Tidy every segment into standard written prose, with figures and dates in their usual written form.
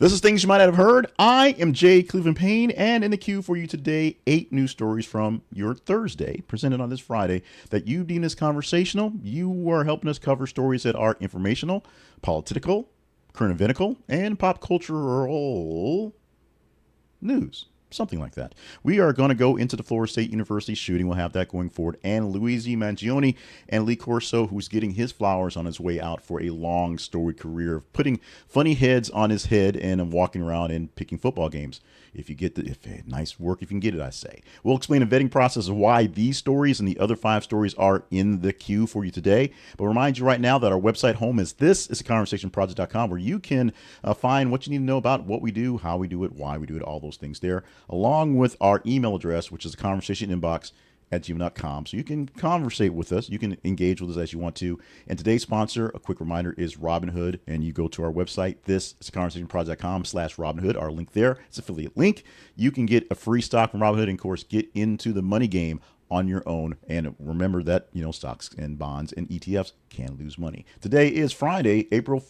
This is Things You Might Not Have Heard. I am Jay Cleveland Payne, and in the queue for you today, 8 news stories from your Thursday, presented on this Friday, that you deem as conversational. You are helping us cover stories that are informational, political, current eventical, and pop cultural news. Something like that. We are going to go into the Florida State University shooting. We'll have that going forward. And Luigi Mangione and Lee Corso, who's getting his flowers on his way out for a long, storied career of putting funny heads on his head and walking around and picking football games. If nice work if you can get it, I say. We'll explain the vetting process of why these stories and the other 5 stories are in the queue for you today. But remind you right now that our website home is thisisconversationproject.com, where you can find what you need to know about what we do, how we do it, why we do it, all those things there, along with our email address, which is the conversation inbox at gmail.com. So you can conversate with us. You can engage with us as you want to. And today's sponsor, a quick reminder, is Robinhood. And you go to our website, thisisconversationproject.com/Robinhood. Our link there, it's an affiliate link. You can get a free stock from Robinhood and, of course, get into the money game on your own. And remember that, stocks and bonds and ETFs can lose money. Today is Friday, April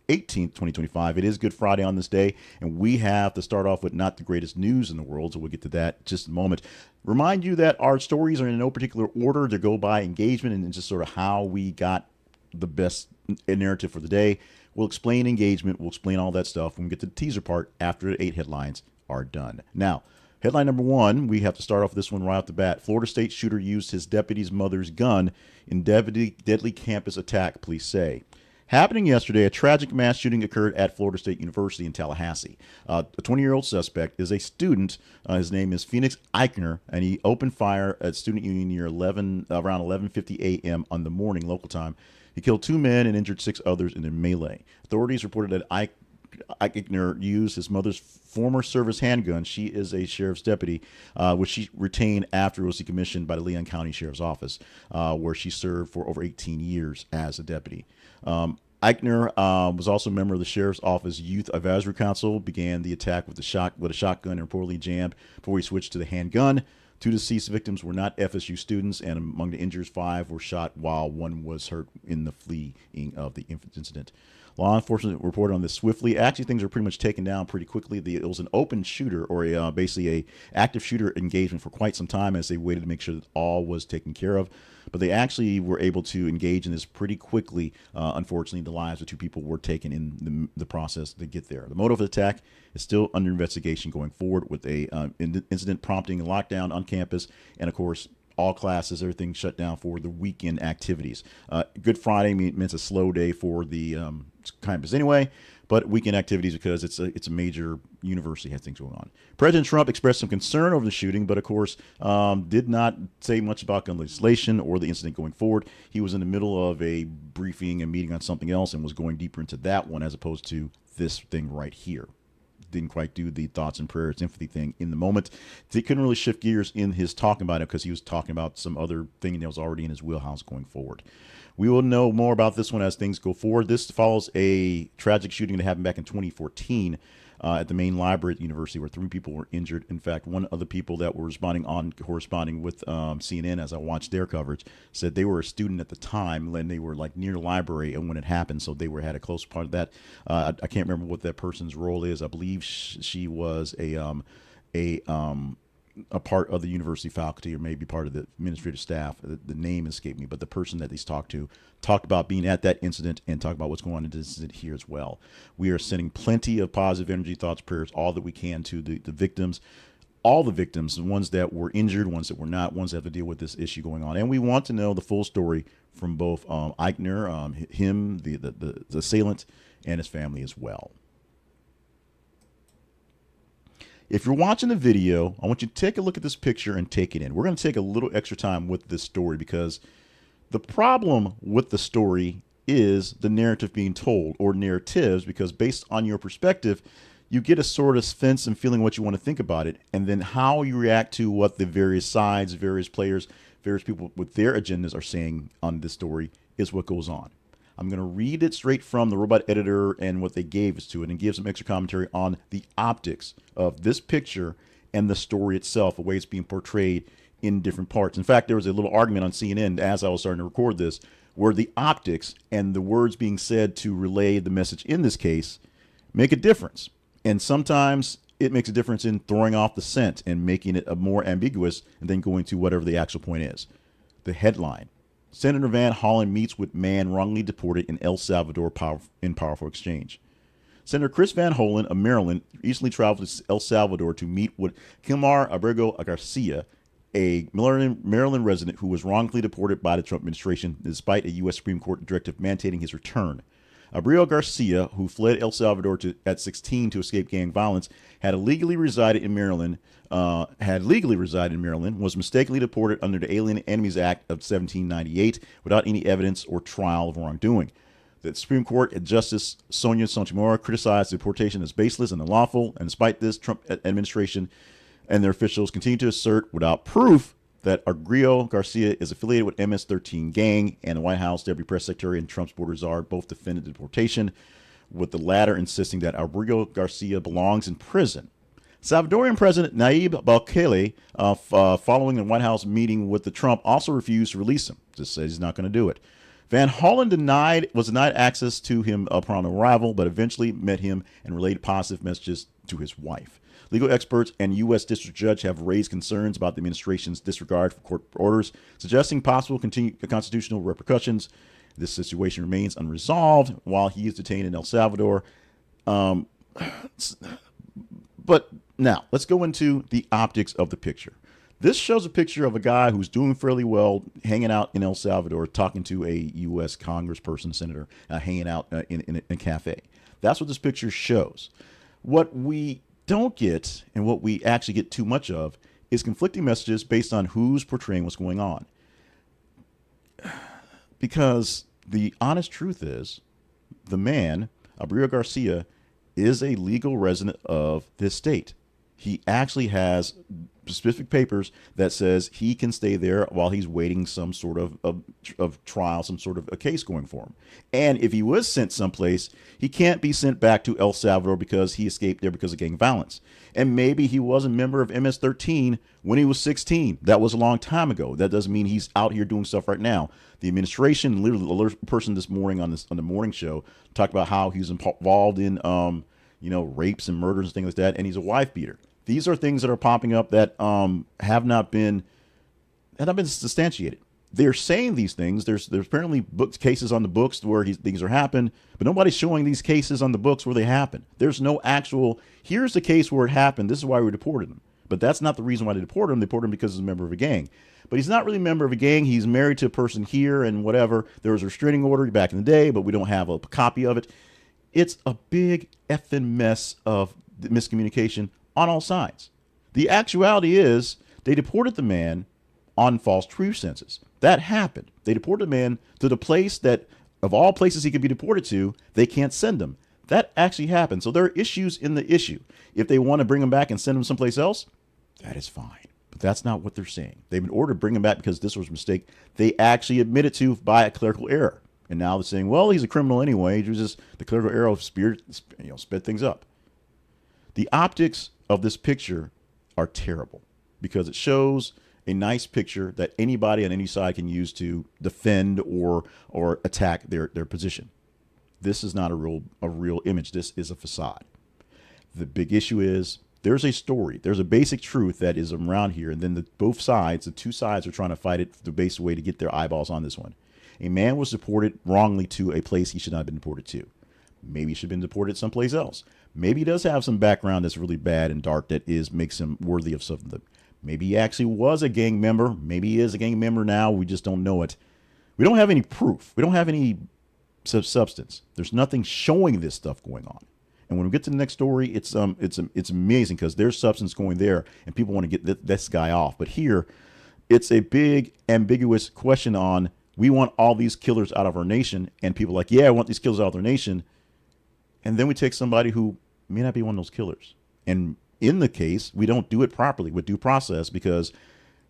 18th, 2025. It is Good Friday on this day, and we have to start off with not the greatest news in the world, so we'll get to that in just a moment. Remind you that our stories are in no particular order to go by engagement and just sort of how we got the best narrative for the day. We'll explain engagement. We'll explain all that stuff when we get to the teaser part after the 8 headlines are done. Now, headline number 1, we have to start off this one right off the bat. Florida State shooter used his deputy's mother's gun in deadly campus attack, police say. Happening yesterday, a tragic mass shooting occurred at Florida State University in Tallahassee. A 20-year-old suspect is a student. His name is Phoenix Eichner, and he opened fire at Student Union near around 11:50 a.m. on the morning local time. He killed 2 men and injured 6 others in a melee. Authorities reported that Eichner used his mother's former service handgun. She is a sheriff's deputy, which she retained after it was decommissioned by the Leon County Sheriff's Office, where she served for over 18 years as a deputy. Eichner was also a member of the Sheriff's Office Youth Advisory Council, began the attack with a shotgun and reportedly jammed before he switched to the handgun. 2 deceased victims were not FSU students, and among the injured, 5 were shot while 1 was hurt in the fleeing of the incident. Law enforcement reported on this swiftly. Actually, things were pretty much taken down pretty quickly. It was an open shooter, or basically a active shooter engagement for quite some time as they waited to make sure that all was taken care of. But they actually were able to engage in this pretty quickly. Unfortunately, the lives of 2 people were taken in the process to get there. The motive of the attack is still under investigation going forward, with a incident prompting a lockdown on campus, and of course, all classes, everything shut down for the weekend activities. Good Friday means a slow day for the campus anyway, but weekend activities because it's a major university, has things going on. President Trump expressed some concern over the shooting, but of course did not say much about gun legislation or the incident going forward. He was in the middle of a briefing and meeting on something else and was going deeper into that one as opposed to this thing right here. Didn't quite do the thoughts and prayers empathy thing in the moment. He couldn't really shift gears in his talking about it because he was talking about some other thing that was already in his wheelhouse going forward. We will know more about this one as things go forward. This follows a tragic shooting that happened back in 2014 at the main library at the university, where 3 people were injured. In fact, one of the people that were corresponding with CNN as I watched their coverage said they were a student at the time and they were like near the library and when it happened, so they had a close part of that. I can't remember what that person's role is. I believe she was a part of the university faculty or maybe part of the administrative staff. The name escaped me, but the person that they talked about being at that incident and talked about what's going on in this incident here as well. We are sending plenty of positive energy, thoughts, prayers, all that we can to the victims, all the victims, the ones that were injured, ones that were not, ones that have to deal with this issue going on. And we want to know the full story from both Eichner, him, the assailant, and his family as well. If you're watching the video, I want you to take a look at this picture and take it in. We're going to take a little extra time with this story because the problem with the story is the narrative being told, or narratives, because based on your perspective, you get a sort of sense and feeling what you want to think about it, and then how you react to what the various sides, various players, various people with their agendas are saying on this story is what goes on. I'm going to read it straight from the robot editor and what they gave us to it and give some extra commentary on the optics of this picture and the story itself, the way it's being portrayed in different parts. In fact, there was a little argument on CNN as I was starting to record this, where the optics and the words being said to relay the message in this case make a difference. And sometimes it makes a difference in throwing off the scent and making it a more ambiguous and then going to whatever the actual point is. The headline: Senator Van Hollen meets with man wrongly deported in El Salvador in powerful exchange. Senator Chris Van Hollen of Maryland recently traveled to El Salvador to meet with Kilmar Abrego Garcia, a Maryland resident who was wrongfully deported by the Trump administration despite a U.S. Supreme Court directive mandating his return. Abrego Garcia, who fled El Salvador at 16 to escape gang violence, had legally resided in Maryland, was mistakenly deported under the Alien Enemies Act of 1798 without any evidence or trial of wrongdoing. The Supreme Court Justice Sonia Sotomayor criticized the deportation as baseless and unlawful, and despite this, Trump administration and their officials continue to assert without proof that Abrego Garcia is affiliated with MS-13 gang, and the White House Deputy Press Secretary and Trump's border czar both defended the deportation, with the latter insisting that Abrego Garcia belongs in prison. Salvadorian President Nayib Bukele, following a White House meeting with the Trump, also refused to release him. Just says he's not going to do it. Van Hollen was denied access to him upon arrival, but eventually met him and relayed positive messages to his wife. Legal experts and U.S. district judge have raised concerns about the administration's disregard for court orders, suggesting possible constitutional repercussions. This situation remains unresolved while he is detained in El Salvador. But now, let's go into the optics of the picture. This shows a picture of a guy who's doing fairly well, hanging out in El Salvador, talking to a U.S. congressperson, senator, hanging out in a cafe. That's what this picture shows. What we don't get, and what we actually get too much of, is conflicting messages based on who's portraying what's going on. Because the honest truth is, the man, Abrego Garcia, is a legal resident of this state. He actually has specific papers that says he can stay there while he's waiting some sort of trial, some sort of a case going for him. And if he was sent someplace, he can't be sent back to El Salvador because he escaped there because of gang violence. And maybe he was a member of MS-13 when he was 16. That was a long time ago. That doesn't mean he's out here doing stuff right now. The administration, literally, the person this morning on the morning show talked about how he's involved in rapes and murders and things like that, and he's a wife beater. These are things that are popping up that have not been substantiated. They're saying these things. There's apparently cases on the books where things are happening, but nobody's showing these cases on the books where they happen. There's no actual, here's the case where it happened. This is why we deported him. But that's not the reason why they deported him. They deported him because he's a member of a gang. But he's not really a member of a gang. He's married to a person here and whatever. There was a restraining order back in the day, but we don't have a copy of it. It's a big effing mess of miscommunication on all sides. The actuality is they deported the man on false pretenses. That happened. They deported the man to the place that, of all places he could be deported to, they can't send him. That actually happened. So there are issues in the issue. If they want to bring him back and send him someplace else, that is fine. But that's not what they're saying. They've been ordered to bring him back because this was a mistake they actually admitted to by a clerical error. And now they're saying, well, he's a criminal anyway. It was just the clerical error of sped things up. The optics of this picture are terrible because it shows a nice picture that anybody on any side can use to defend or attack their position. This is not a real image. This is a facade. The big issue is there's a story. There's a basic truth that is around here, and then the two sides are trying to fight it the basic way to get their eyeballs on this one. A man was deported wrongly to a place he should not have been deported to. Maybe he should have been deported someplace else. Maybe he does have some background that's really bad and dark that makes him worthy of something. Maybe he actually was a gang member. Maybe he is a gang member now. We just don't know it. We don't have any proof. We don't have any substance. There's nothing showing this stuff going on. And when we get to the next story, it's amazing because there's substance going there and people want to get this guy off. But here, it's a big ambiguous question on, we want all these killers out of our nation, and people are like, yeah, I want these killers out of their nation. And then we take somebody who may not be one of those killers. And in the case, we don't do it properly with due process, because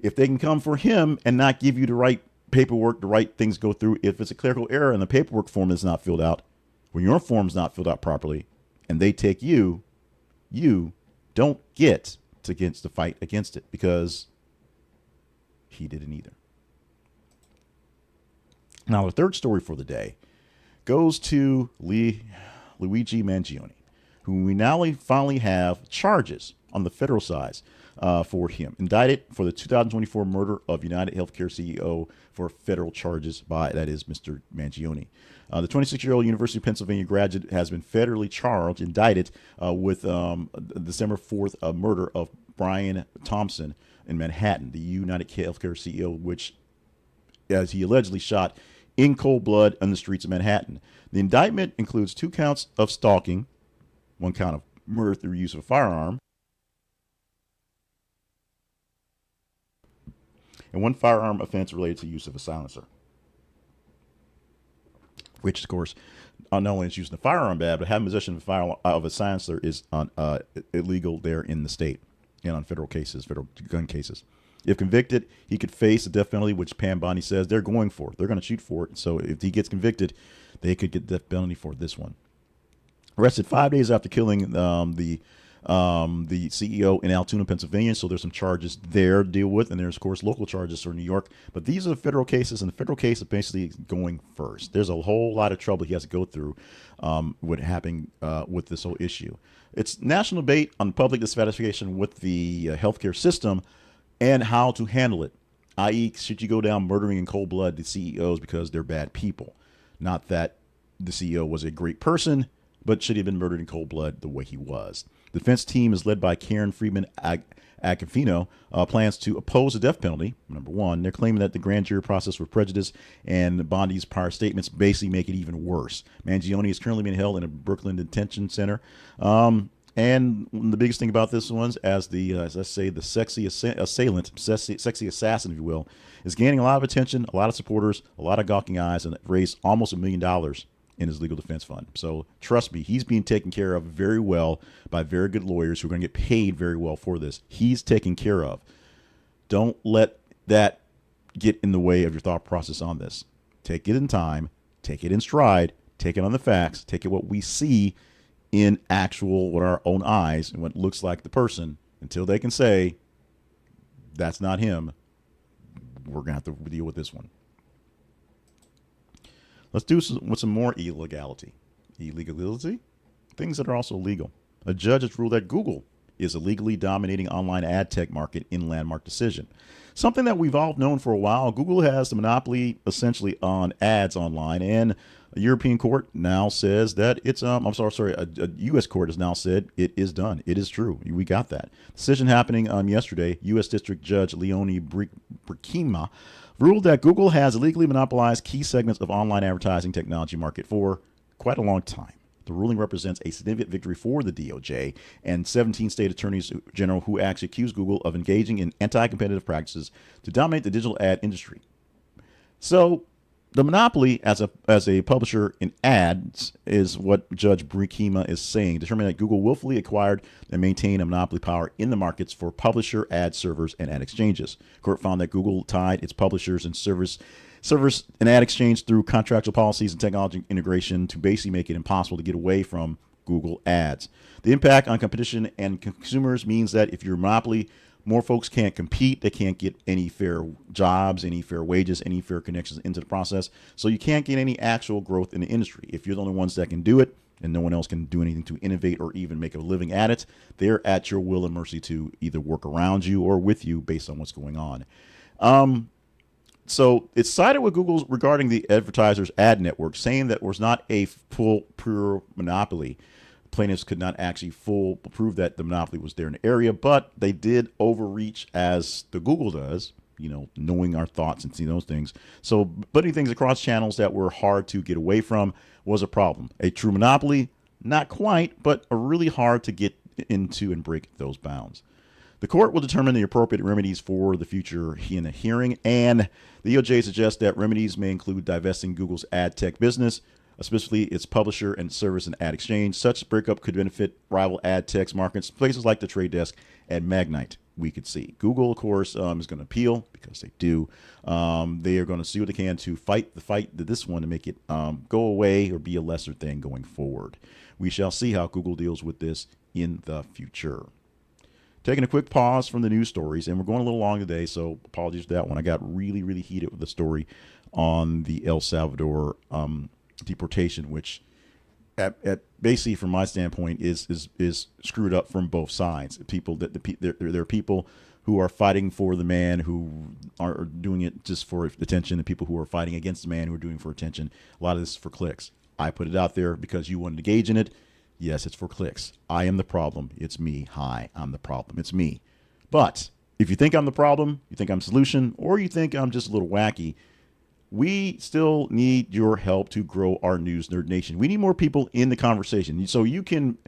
if they can come for him and not give you the right paperwork, the right things go through, if it's a clerical error and the paperwork form is not filled out, when your form's not filled out properly, and they take you don't get to fight against it, because he didn't either. Now, the third story for the day goes to Luigi Mangione, who we now finally have charges on the federal side for him. Indicted for the 2024 murder of UnitedHealthcare CEO for federal charges by, that is, Mr. Mangione. The 26-year-old University of Pennsylvania graduate has been federally charged, indicted with December 4th murder of Brian Thompson in Manhattan, the UnitedHealthcare CEO, which, as he allegedly shot in cold blood on the streets of Manhattan. The indictment includes 2 counts of stalking, 1 count of murder through use of a firearm, and 1 firearm offense related to use of a silencer. Which, of course, not only is using the firearm bad, but having possession of a silencer is illegal there in the state and on federal gun cases. If convicted, he could face the death penalty, which Pam Bondi says they're going for. They're going to shoot for it. So if he gets convicted, they could get the death penalty for this one. Arrested 5 days after killing the CEO in Altoona, Pennsylvania. So there's some charges there to deal with. And there's, of course, local charges for New York. But these are the federal cases, and the federal case is basically going first. There's a whole lot of trouble he has to go through what happening with this whole issue. It's national debate on public dissatisfaction with the healthcare system and how to handle it, i.e., should you go down murdering in cold blood the CEOs because they're bad people? Not that the CEO was a great person, but should he have been murdered in cold blood the way he was? The defense team is led by Karen Friedman Agafino, plans to oppose the death penalty, number one. They're claiming that the grand jury process was prejudiced and Bondi's prior statements basically make it even worse. Mangione is currently being held in a Brooklyn detention center. And the biggest thing about this one, as let's say, the sexy assailant, sexy assassin, if you will, is gaining a lot of attention, a lot of supporters, a lot of gawking eyes, and raised almost $1 million in his legal defense fund. So trust me, he's being taken care of very well by very good lawyers who are going to get paid very well for this. He's taken care of. Don't let that get in the way of your thought process on this. Take it in time, take it in stride, take it on the facts, take it what we see in actual, with our own eyes, and what looks like the person, until they can say, that's not him. We're going to have to deal with this one. Let's do some more illegality. Illegality? Things that are also legal. A judge has ruled that Google is illegally dominating online ad tech market in landmark decision. Something that we've all known for a while. Google has the monopoly essentially on ads online, and a European court now says that it's a U.S. court has now said it is done. It is true. We got that decision happening yesterday. U.S. District Judge Leonie Brinkema ruled that Google has illegally monopolized key segments of online advertising technology market for quite a long time. The ruling represents a significant victory for the DOJ and 17 state attorneys general who actually accused Google of engaging in anti-competitive practices to dominate the digital ad industry. So the monopoly as a publisher in ads is what Judge Brinkema is saying, determining that Google willfully acquired and maintained a monopoly power in the markets for publisher ad servers and ad exchanges. Court found that Google tied its publishers and servers and ad exchange through contractual policies and technology integration to basically make it impossible to get away from Google ads. The impact on competition and consumers means that if you're a monopoly, more folks can't compete. They can't get any fair jobs, any fair wages, any fair connections into the process. So you can't get any actual growth in the industry. If you're the only ones that can do it and no one else can do anything to innovate or even make a living at it, they're at your will and mercy to either work around you or with you based on what's going on. So it's sided with Google regarding the advertisers' ad network, saying that was not a full, pure monopoly. Plaintiffs could not actually prove that the monopoly was there in the area, but they did overreach as the Google does, knowing our thoughts and seeing those things. So putting things across channels that were hard to get away from was a problem. A true monopoly, not quite, but a really hard to get into and break those bounds. The court will determine the appropriate remedies for the future in a hearing, and the DOJ suggests that remedies may include divesting Google's ad tech business, especially its publisher and service and ad exchange. Such breakup could benefit rival ad tech markets, places like the Trade Desk and Magnite, we could see. Google, of course, is going to appeal, because they do. They are going to see what they can to fight this one to make it go away or be a lesser thing going forward. We shall see how Google deals with this in the future. Taking a quick pause from the news stories, and we're going a little long today, so apologies for that one. I got really, really heated with the story on the El Salvador deportation, which at basically from my standpoint is screwed up from both sides. People that there are people who are fighting for the man who are doing it just for attention, and people who are fighting against the man who are doing it for attention. A lot of this is for clicks. I put it out there because you wanted to engage in it. Yes, it's for clicks. I am the problem. It's me. Hi, I'm the problem. It's me. But if you think I'm the problem, you think I'm the solution, or you think I'm just a little wacky, we still need your help to grow our News Nerd Nation. We need more people in the conversation. So you can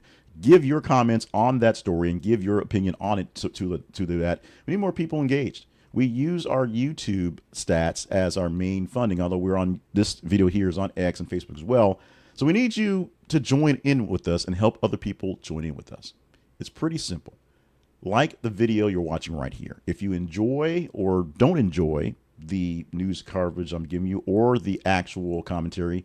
give your comments on that story and give your opinion on it to that. We need more people engaged. We use our YouTube stats as our main funding, although we're on, this video here is on X and Facebook as well. So we need you to join in with us and help other people join in with us. It's pretty simple. Like the video you're watching right here. If you enjoy or don't enjoy the news coverage I'm giving you or the actual commentary,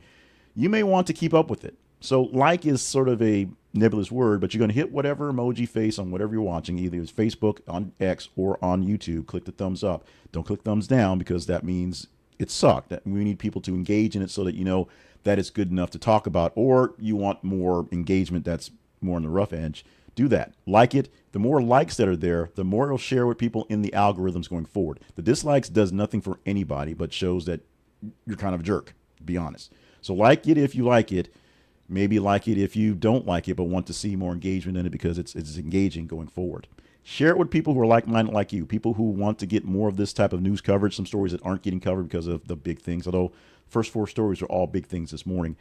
you may want to keep up with it. So like is sort of a nebulous word, but you're going to hit whatever emoji face on whatever you're watching, either it's Facebook, on X, or on YouTube. Click the thumbs up. Don't click thumbs down, because that means it sucked. We need people to engage in it so that you know that it's good enough to talk about, or you want more engagement that's more on the rough edge. Do that. Like it. The more likes that are there, the more it'll share with people in the algorithms going forward. The dislikes does nothing for anybody, but shows that you're kind of a jerk, to be honest. So like it if you like it. Maybe like it if you don't like it, but want to see more engagement in it because it's engaging going forward. Share it with people who are like-minded like you, people who want to get more of this type of news coverage, some stories that aren't getting covered because of the big things, although first 4 stories are all big things this morning.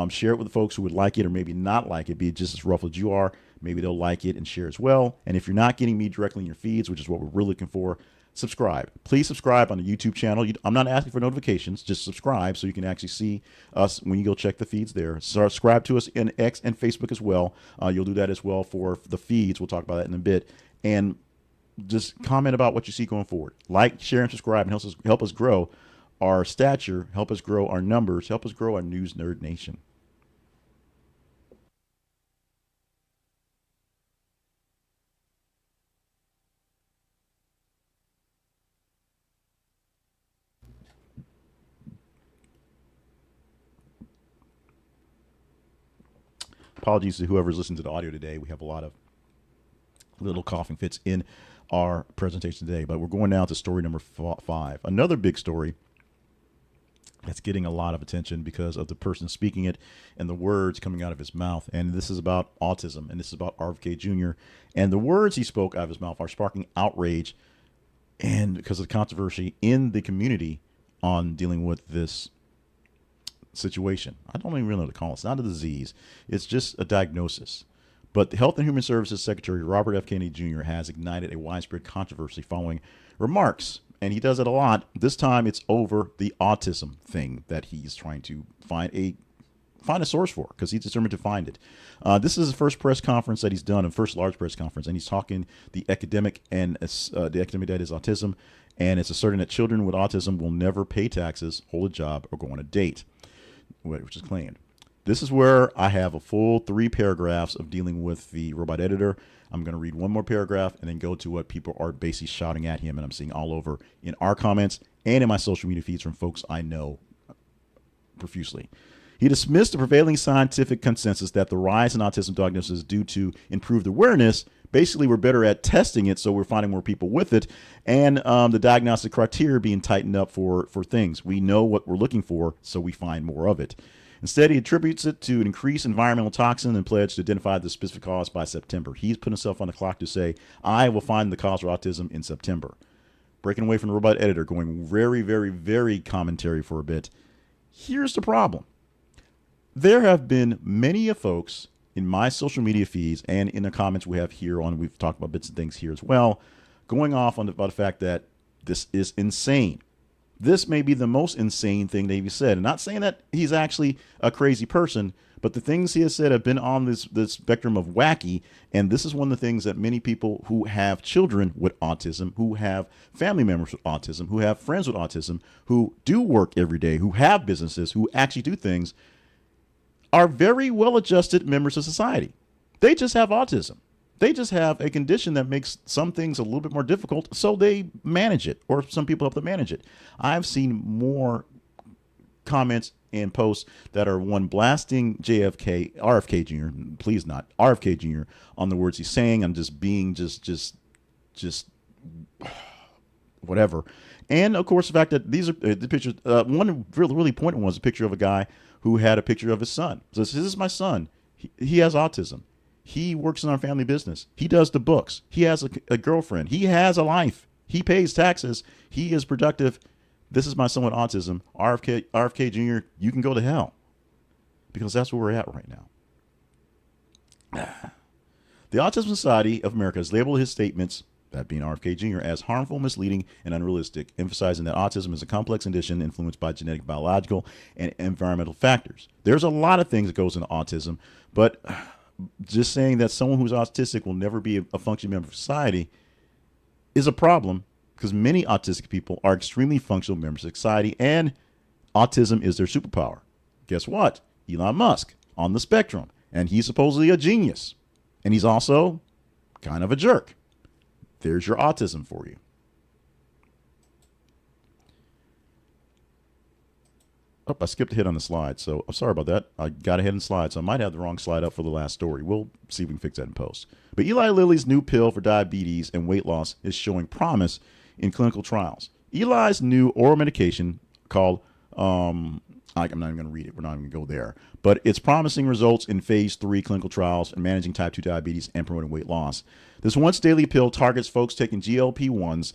Share it with the folks who would like it or maybe not like it, be it just as rough as you are. Maybe they'll like it and share as well. And if you're not getting me directly in your feeds, which is what we're really looking for, subscribe. Please subscribe on the YouTube channel. I'm not asking for notifications. Just subscribe so you can actually see us when you go check the feeds there. Subscribe to us in X and Facebook as well. You'll do that as well for the feeds. We'll talk about that in a bit. And just comment about what you see going forward. Like, share, and subscribe, and help us grow our stature, help us grow our numbers, help us grow our News Nerd Nation. Apologies to whoever's listening to the audio today. We have a lot of little coughing fits in our presentation today, but we're going now to story number 5. Another big story that's getting a lot of attention because of the person speaking it and the words coming out of his mouth. And this is about autism, and this is about RFK Jr. And the words he spoke out of his mouth are sparking outrage, and because of the controversy in the community on dealing with this situation. I don't even really know what to call it. It's not a disease. It's just a diagnosis. But the Health and Human Services Secretary Robert F. Kennedy Jr. has ignited a widespread controversy following remarks, and he does it a lot. This time it's over the autism thing that he's trying to find a source for, because he's determined to find it. This is his first press conference that he's done, and first large press conference, and he's talking the epidemic and the epidemic that is autism, and it's asserting that children with autism will never pay taxes, hold a job, or go on a date, which is claimed. This is where I have a full 3 paragraphs of dealing with the robot editor. I'm going to read one more paragraph and then go to what people are basically shouting at him, and I'm seeing all over in our comments and in my social media feeds from folks I know profusely. He dismissed the prevailing scientific consensus that the rise in autism diagnosis is due to improved awareness. Basically, we're better at testing it, so we're finding more people with it, and the diagnostic criteria being tightened up for things. We know what we're looking for, so we find more of it. Instead, he attributes it to an increased environmental toxin and pledged to identify the specific cause by September. He's put himself on the clock to say, I will find the cause of autism in September. Breaking away from the robot editor, going very, very, very commentary for a bit. Here's the problem. There have been many folks in my social media feeds and in the comments we have here on, we've talked about bits and things here as well, going off on about the fact that this is insane. This may be the most insane thing that he said. And not saying that he's actually a crazy person, but the things he has said have been on this spectrum of wacky. And this is one of the things that many people who have children with autism, who have family members with autism, who have friends with autism, who do work every day, who have businesses, who actually do things, are very well-adjusted members of society. They just have autism. They just have a condition that makes some things a little bit more difficult, so they manage it, or some people help them manage it. I've seen more comments and posts that are one blasting RFK Jr. Please not RFK Jr. on the words he's saying. I'm just being just whatever. And of course, the fact that these are the pictures. One really pointed one was a picture of a guy who had a picture of his son. So this is my son. He has autism. He works in our family business. He does the books. He has a girlfriend. He has a life. He pays taxes. He is productive. This is my son with autism. RFK Jr., you can go to hell. Because that's where we're at right now. The Autism Society of America has labeled his statements, that being RFK Jr., as harmful, misleading, and unrealistic, emphasizing that autism is a complex condition influenced by genetic, biological, and environmental factors. There's a lot of things that goes into autism, but just saying that someone who's autistic will never be a functioning member of society is a problem, because many autistic people are extremely functional members of society, and autism is their superpower. Guess what? Elon Musk on the spectrum, and he's supposedly a genius, and he's also kind of a jerk. There's your autism for you. Oh, I skipped ahead on the slide, so I'm sorry about that. I got ahead in slides, so I might have the wrong slide up for the last story. We'll see if we can fix that in post. But Eli Lilly's new pill for diabetes and weight loss is showing promise in clinical trials. Eli's new oral medication called, I'm not even going to read it. We're not even going to go there. But it's promising results in phase 3 clinical trials in managing type 2 diabetes and promoting weight loss. This once daily pill targets folks taking GLP-1s,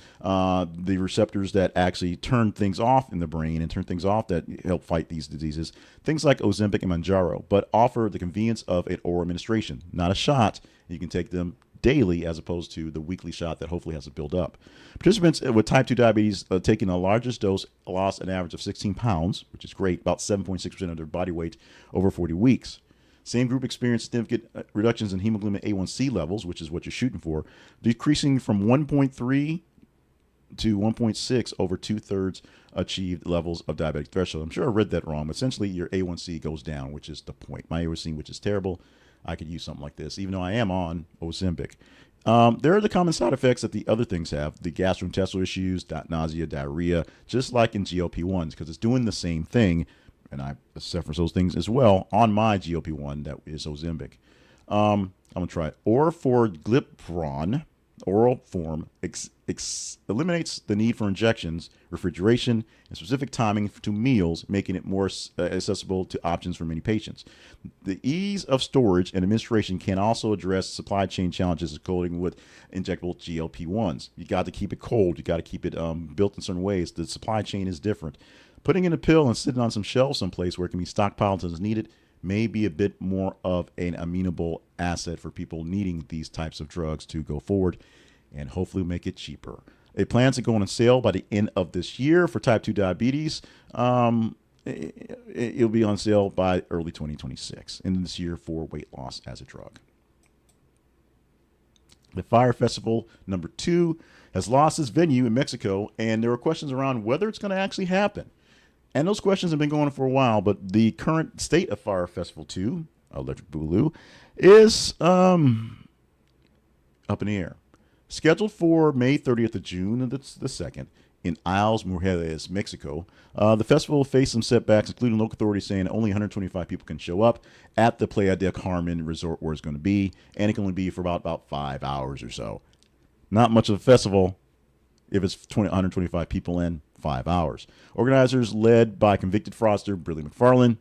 the receptors that actually turn things off in the brain and turn things off that help fight these diseases, things like Ozempic and Mounjaro, but offer the convenience of an oral administration, not a shot. You can take them daily as opposed to the weekly shot that hopefully has to build up. Participants with type 2 diabetes taking the largest dose lost an average of 16 pounds, which is great, about 7.6% of their body weight over 40 weeks. Same group experienced significant reductions in hemoglobin A1C levels, which is what you're shooting for, decreasing from 1.3 to 1.6 over 2/3 achieved levels of diabetic threshold. I'm sure I read that wrong, but essentially your A1C goes down, which is the point. My A1C, which is terrible. I could use something like this, even though I am on Ozempic. There are the common side effects that the other things have, the gastrointestinal issues, nausea, diarrhea, just like in GLP-1s, because it's doing the same thing, and I suffer those things as well on my GLP-1 that is Ozempic. I'm going to try it. Orforglipron, oral form, eliminates the need for injections, refrigeration, and specific timing to meals, making it more accessible to options for many patients. The ease of storage and administration can also address supply chain challenges associated with injectable GLP-1s. You got to keep it cold. You got to keep it built in certain ways. The supply chain is different. Putting in a pill and sitting on some shelves someplace where it can be stockpiled as needed may be a bit more of an amenable asset for people needing these types of drugs to go forward and hopefully make it cheaper. It plans to go on sale by the end of this year for type 2 diabetes. It'll be on sale by early 2026, end of this year for weight loss as a drug. The Fyre Festival #2 has lost its venue in Mexico, and there are questions around whether it's going to actually happen. And those questions have been going on for a while, but the current state of Fyre Festival 2, Electric Boogaloo, is up in the air. Scheduled for May 30th of June, that's the 2nd, in Isles Mujeres, Mexico. The festival faced some setbacks, including local authorities saying only 125 people can show up at the Playa del Carmen resort where it's going to be, and it can only be for about 5 hours or so. Not much of a festival if it's 125 people in 5 hours. Organizers, led by convicted fraudster Billy McFarland,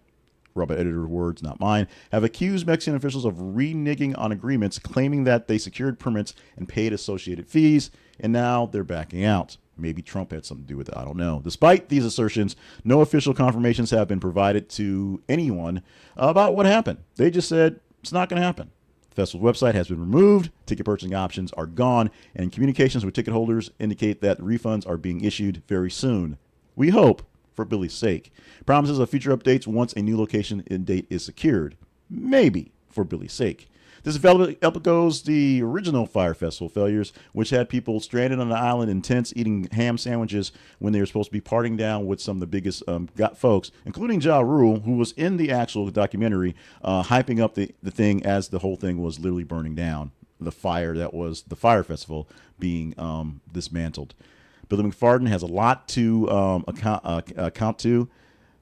Robert Editor's words, not mine, have accused Mexican officials of reneging on agreements, claiming that they secured permits and paid associated fees, and now they're backing out. Maybe Trump had something to do with it. I don't know. Despite these assertions, no official confirmations have been provided to anyone about what happened. They just said it's not going to happen. The festival's website has been removed, ticket purchasing options are gone, and communications with ticket holders indicate that refunds are being issued very soon. We hope, for Billy's sake. Promises of future updates once a new location and date is secured. Maybe, for Billy's sake. This development echoes the original Fyre Festival failures, which had people stranded on the island in tents eating ham sandwiches when they were supposed to be partying down with some of the biggest folks, including Ja Rule, who was in the actual documentary, hyping up the thing as the whole thing was literally burning down. The fire that was the Fyre Festival being dismantled. Billy McFarland has a lot to account to.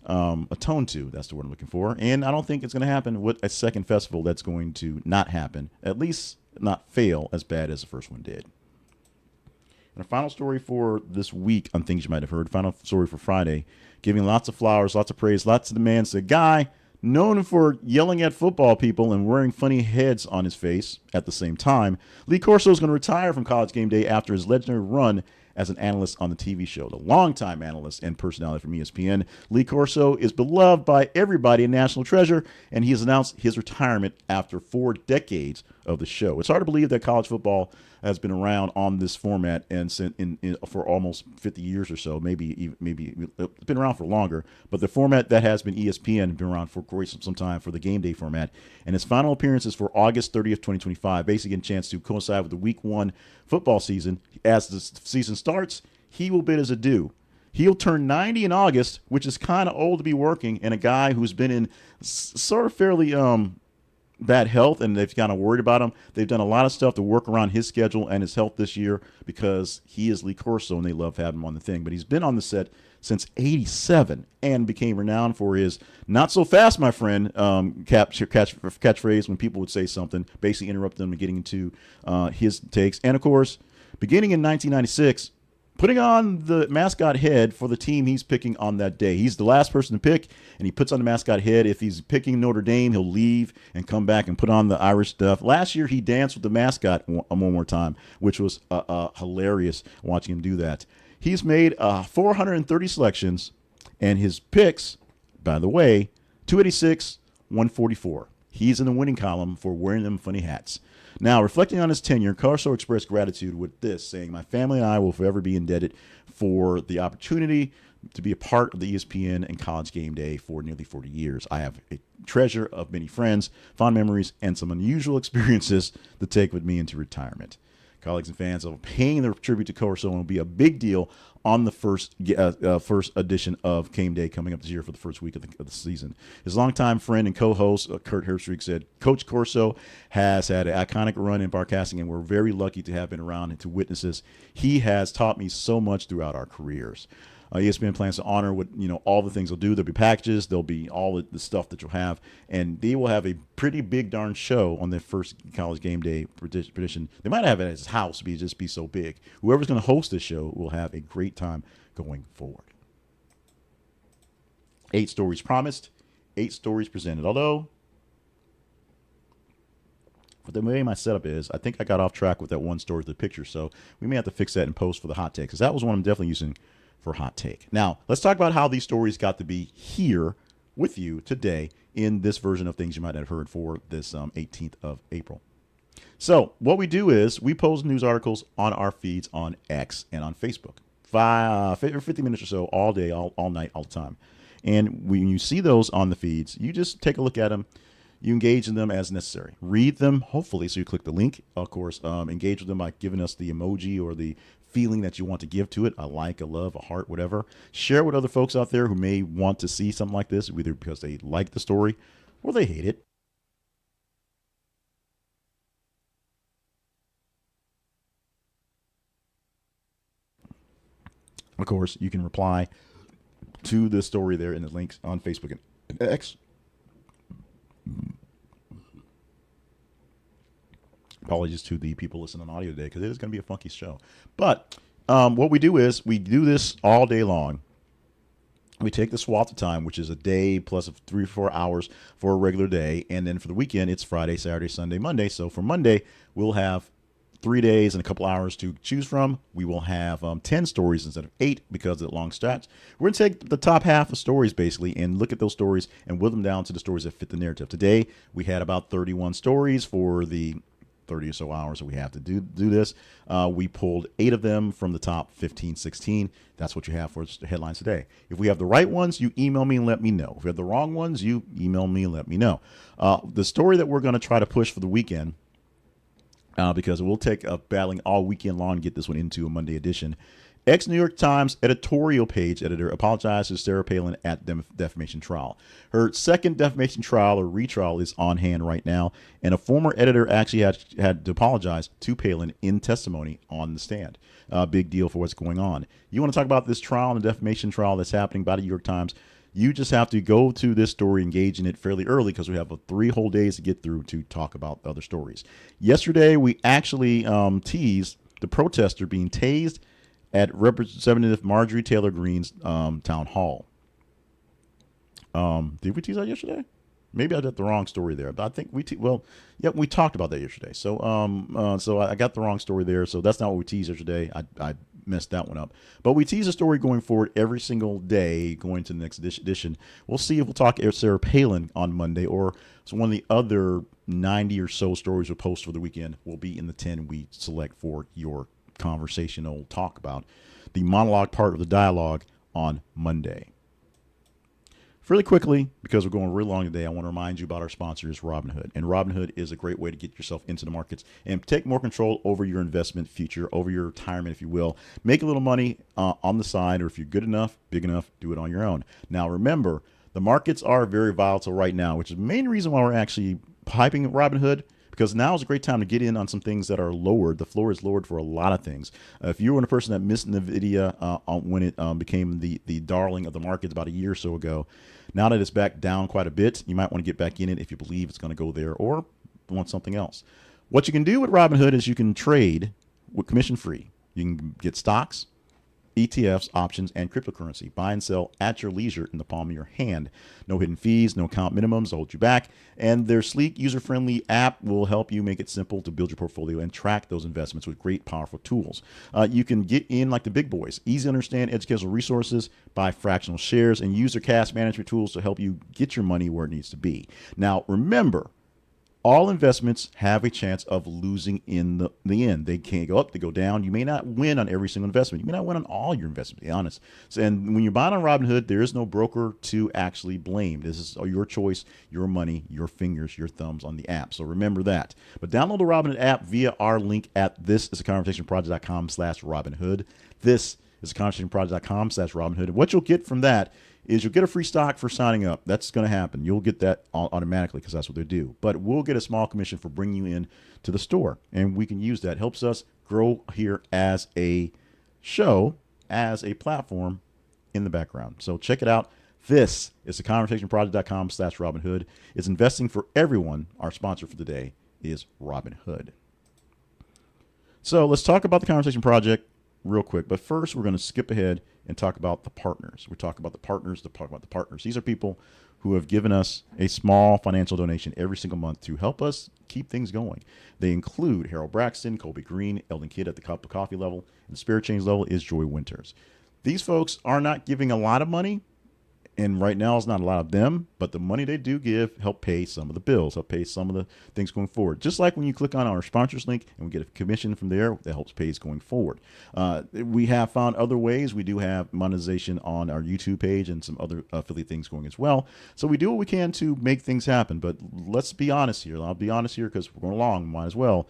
atone to. That's the word I'm looking for. And I don't think it's going to happen with a second festival that's going to not happen, at least not fail as bad as the first one did. And a final story for this week on things you might have heard. Final story for Friday, giving lots of flowers, lots of praise, lots of demands. The guy known for yelling at football people and wearing funny heads on his face at the same time, Lee Corso is going to retire from College Game Day after his legendary run as an analyst on the TV show. The longtime analyst and personality from ESPN, Lee Corso is beloved by everybody, a national treasure, and he has announced his retirement after 4 decades of the show. It's hard to believe that college football has been around on this format and for almost 50 years or so. Maybe it's been around for longer, but the format that has been ESPN has been around for quite some time for the Game Day format. And his final appearance is for August 30th, 2025, basically getting a chance to coincide with the Week 1 football season. As the season starts, he will bid his adieu. He'll turn 90 in August, which is kind of old to be working, and a guy who's been in sort of fairly bad health, and they've kind of worried about him. They've done a lot of stuff to work around his schedule and his health this year because he is Lee Corso, and they love having him on the thing. But he's been on the set since '87 and became renowned for his "not so fast, my friend" catchphrase when people would say something, basically interrupt them and getting into his takes. And of course, beginning in 1996, putting on the mascot head for the team he's picking on that day. He's the last person to pick, and he puts on the mascot head. If he's picking Notre Dame, he'll leave and come back and put on the Irish stuff. Last year, he danced with the mascot one more time, which was hilarious watching him do that. He's made 430 selections, and his picks, by the way, 286, 144. He's in the winning column for wearing them funny hats. Now, reflecting on his tenure, Corso expressed gratitude with this, saying, "My family and I will forever be indebted for the opportunity to be a part of the ESPN and College Game Day for nearly 40 years. I have a treasure of many friends, fond memories, and some unusual experiences to take with me into retirement." Colleagues and fans are paying their tribute to Corso, and will be a big deal on the first edition of Game Day coming up this year for the first week of the season. His longtime friend and co-host, Kurt Herbstreit, said, "Coach Corso has had an iconic run in broadcasting, and we're very lucky to have been around and to witness this. He has taught me so much throughout our careers." ESPN plans to honor what all the things they'll do. There'll be packages, there'll be all the stuff that you'll have, and they will have a pretty big darn show on their first College Game Day tradition. They might have it at his house, but just be so big. Whoever's going to host this show will have a great time going forward. 8 stories promised, 8 stories presented. Although, but the way my setup is, I think I got off track with that one story with the picture, so we may have to fix that in post for the hot take, because that was one I'm definitely using for hot take. Now, let's talk about how these stories got to be here with you today in this version of things you might have heard for this 18th of April. So what we do is we post news articles on our feeds on X and on Facebook. 50 minutes or so all day, all night, all the time. And when you see those on the feeds, you just take a look at them. You engage in them as necessary. Read them, hopefully, so you click the link. Of course, engage with them by giving us the emoji or the feeling that you want to give to it, a like, a love, a heart, whatever. Share with other folks out there who may want to see something like this, either because they like the story or they hate it. Of course, you can reply to the story there in the links on Facebook and X. Apologies to the people listening on audio today, because it is going to be a funky show. But what we do is we do this all day long. We take the swath of time, which is a day plus 3 or 4 hours for a regular day. And then for the weekend, it's Friday, Saturday, Sunday, Monday. So for Monday, we'll have 3 days and a couple hours to choose from. We will have 10 stories instead of 8 because of the long stretch. We're going to take the top half of stories, basically, and look at those stories and whittle them down to the stories that fit the narrative. Today, we had about 31 stories for the 30 or so hours that we have to do this. We pulled 8 of them from the top 15, 16. That's what you have for the headlines today. If we have the right ones, you email me and let me know. If we have the wrong ones, you email me and let me know. The story that we're going to try to push for the weekend, because it will take battling all weekend long to get this one into a Monday edition. Ex-New York Times editorial page editor apologized to Sarah Palin at defamation trial. Her second defamation trial or retrial is on hand right now, and a former editor actually had to apologize to Palin in testimony on the stand. Big deal for what's going on. You want to talk about this trial and the defamation trial that's happening by the New York Times? You just have to go to this story, engage in it fairly early because we have 3 whole days to get through to talk about other stories. Yesterday, we actually teased the protester being tased at Representative Marjorie Taylor Greene's town hall. Did we tease that yesterday? Maybe I got the wrong story there, but I think we we talked about that yesterday. So I got the wrong story there. So that's not what we teased yesterday. I messed that one up. But we tease a story going forward every single day going to the next edition. We'll see if we'll talk Sarah Palin on Monday, or so one of the other 90 or so stories we'll post for the weekend will be in the 10 we select for your conversational talk about the monologue part of the dialogue on Monday. Really quickly, because we're going really long today, I want to remind you about our sponsors, Robinhood. And Robinhood is a great way to get yourself into the markets and take more control over your investment future, over your retirement, if you will. Make a little money on the side, or if you're good enough, big enough, do it on your own. Now, remember, the markets are very volatile right now, which is the main reason why we're actually hyping Robinhood, because now is a great time to get in on some things that are lowered. The floor is lowered for a lot of things. If you were a person that missed NVIDIA when it became the darling of the markets about a year or so ago, now that it's back down quite a bit, you might want to get back in it if you believe it's going to go there or want something else. What you can do with Robinhood is you can trade with commission free. You can get stocks, ETFs, options, and cryptocurrency. Buy and sell at your leisure in the palm of your hand. No hidden fees, no account minimums to hold you back. And their sleek, user-friendly app will help you make it simple to build your portfolio and track those investments with great, powerful tools. You can get in like the big boys. Easy to understand educational resources, buy fractional shares, and use their cash management tools to help you get your money where it needs to be. Now, remember, all investments have a chance of losing in the end. They can't go up, they go down. You may not win on every single investment. You may not win on all your investments, to be honest. So, and when you're buying on Robinhood, there is no broker to actually blame. This is your choice, your money, your fingers, your thumbs on the app. So remember that. But download the Robinhood app via our link at thisisaconversationproject.com/Robinhood. This is conversationproject.com/Robinhood. And what you'll get from that is you'll get a free stock for signing up. That's going to happen. You'll get that automatically because that's what they do. But we'll get a small commission for bringing you in to the store, and we can use that. It helps us grow here as a show, as a platform in the background. So check it out. This is the conversationproject.com/Robinhood. It's investing for everyone. Our sponsor for today is Robinhood. So let's talk about the Conversation Project real quick. But first, we're going to skip ahead and talk about the partners. We talk about the partners to talk about the partners. These are people who have given us a small financial donation every single month to help us keep things going. They include Harold Braxton, Colby Green, Eldon Kidd at the cup of coffee level, and the Spirit Change level is Joy Winters. These folks are not giving a lot of money, and right now it's not a lot of them, but the money they do give help pay some of the bills, help pay some of the things going forward. Just like when you click on our sponsors link and we get a commission from there, that helps pay going forward. We have found other ways. We do have monetization on our YouTube page and some other affiliate things going as well. So we do what we can to make things happen, but let's be honest here. I'll be honest here because we're going along, might as well.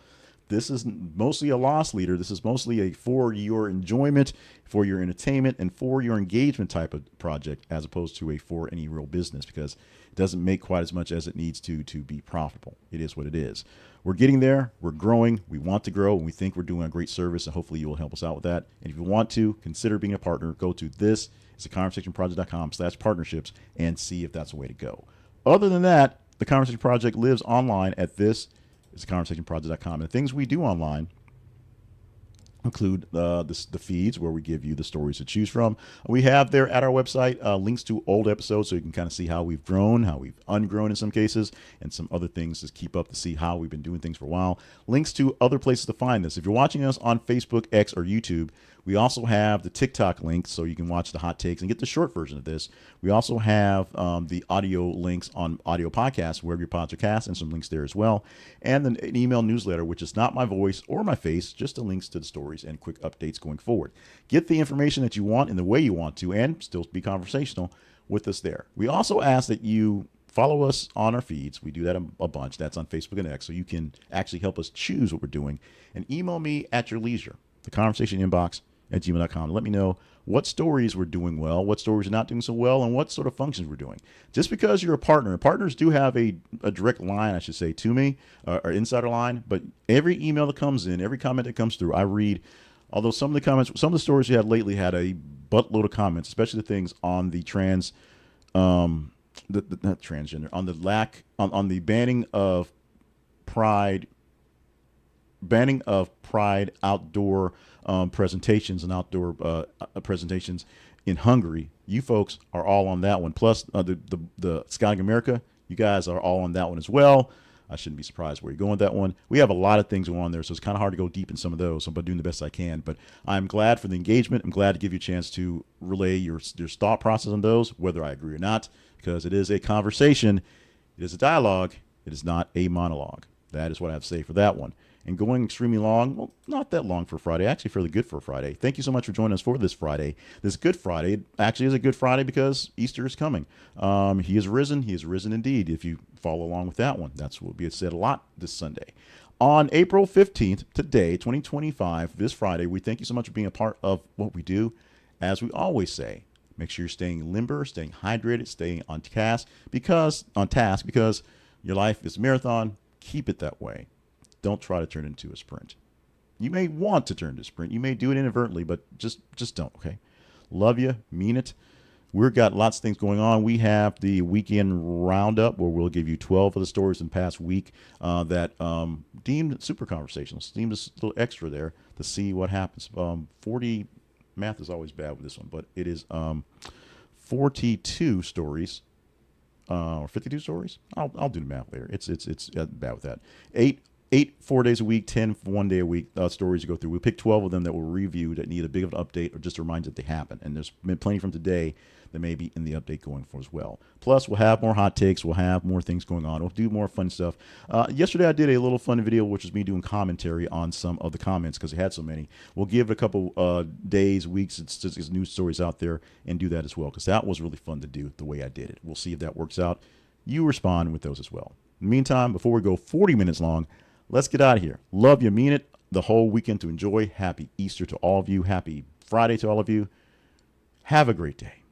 This is mostly a loss leader. This is mostly a for your enjoyment, for your entertainment, and for your engagement type of project, as opposed to a for any real business, because it doesn't make quite as much as it needs to be profitable. It is what it is. We're getting there. We're growing. We want to grow, and we think we're doing a great service, and hopefully you will help us out with that. And if you want to consider being a partner, go to thisistheconversationproject.com/partnerships and see if that's the way to go. Other than that, the Conversation Project lives online at thisistheconversationproject.com. And the things we do online include the feeds where we give you the stories to choose from. We have there at our website links to old episodes so you can kind of see how we've grown, how we've ungrown in some cases, and some other things to keep up to see how we've been doing things for a while. Links to other places to find this. If you're watching us on Facebook, X, or YouTube, we also have the TikTok links so you can watch the hot takes and get the short version of this. We also have the audio links on audio podcasts, wherever your pods are cast, and some links there as well. And then an email newsletter, which is not my voice or my face, just the links to the stories and quick updates going forward. Get the information that you want in the way you want to and still be conversational with us there. We also ask that you follow us on our feeds. We do that a bunch. That's on Facebook and X, so you can actually help us choose what we're doing. And email me at your leisure, the conversation inbox at gmail.com. Let me know what stories we're doing well, what stories are not doing so well, and what sort of functions we're doing. Just because you're a partner, partners do have a direct line, I should say, to me, or insider line, but every email that comes in, every comment that comes through, I read. Although some of the comments, some of the stories we had lately had a buttload of comments, especially the things on the trans not transgender, on the lack on the banning of pride outdoor presentations and outdoor presentations in Hungary. You folks are all on that one. Plus the Scouting America, you guys are all on that one as well. I shouldn't be surprised where you're going with that one. We have a lot of things going on there, so it's kind of hard to go deep in some of those. So I'm doing the best I can. But I'm glad for the engagement. I'm glad to give you a chance to relay your thought process on those, whether I agree or not, because it is a conversation. It is a dialogue. It is not a monologue. That is what I have to say for that one. And going extremely long, well, not that long for Friday, actually fairly good for a Friday. Thank you so much for joining us for this Friday. This Good Friday, it actually is a good Friday because Easter is coming. He is risen. He is risen indeed. If you follow along with that one, that's what will be said a lot this Sunday. On April 15th, today, 2025, this Friday, we thank you so much for being a part of what we do. As we always say, make sure you're staying limber, staying hydrated, staying on task because your life is a marathon. Keep it that way. Don't try to turn it into a sprint. You may want to turn to a sprint. You may do it inadvertently, but just don't, okay? Love you. Mean it. We've got lots of things going on. We have the weekend roundup where we'll give you 12 of the stories in the past week that deemed super conversational. Deemed a little extra there to see what happens. 40, math is always bad with this one, but it is 42 stories. Or 52 stories. I'll do the math later. It's bad with that. Eight 4 days a week, 10 1 day a week stories to go through. We picked 12 of them that we'll review that need a big of an update or just a reminder that they happen. And there's been plenty from today that may be in the update going for as well. Plus, we'll have more hot takes. We'll have more things going on. We'll do more fun stuff. Yesterday, I did a little fun video, which was me doing commentary on some of the comments because we had so many. We'll give it a couple days, weeks, it's news stories out there and do that as well because that was really fun to do the way I did it. We'll see if that works out. You respond with those as well. In the meantime, before we go 40 minutes long, let's get out of here. Love you, mean it. The whole weekend to enjoy. Happy Easter to all of you. Happy Friday to all of you. Have a great day.